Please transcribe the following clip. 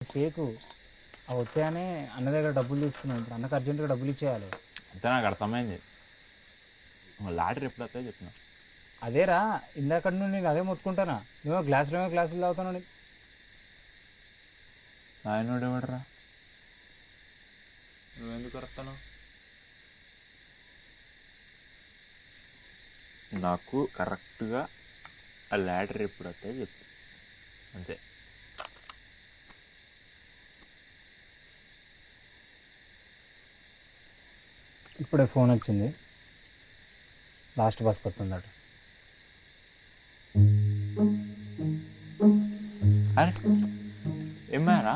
Fake అవి వస్తాయని అన్న దగ్గర డబ్బులు తీసుకున్నాను. ఇప్పుడు అన్నకు అర్జెంటుగా డబ్బులు ఇచ్చేయాలి. అంతే నాకు అర్థమైంది. లాటరీ ఎప్పుడు వస్తాయో చెప్తున్నా. అదేరా ఇందాక నుండి నేను అదే మొత్తుకుంటానా. నువ్వు గ్లాసులు తాగుతాను. ఆయనోడు ఎవడరా? నువ్వెందుకు వస్తాను? నాకు కరెక్ట్గా ఆ లాటరీ ఎప్పుడు వస్తాయో చెప్పు. అంతే. ఇప్పుడే ఫోన్ వచ్చింది, లాస్ట్ బస్కి వస్తుందట. అరే ఏమారా?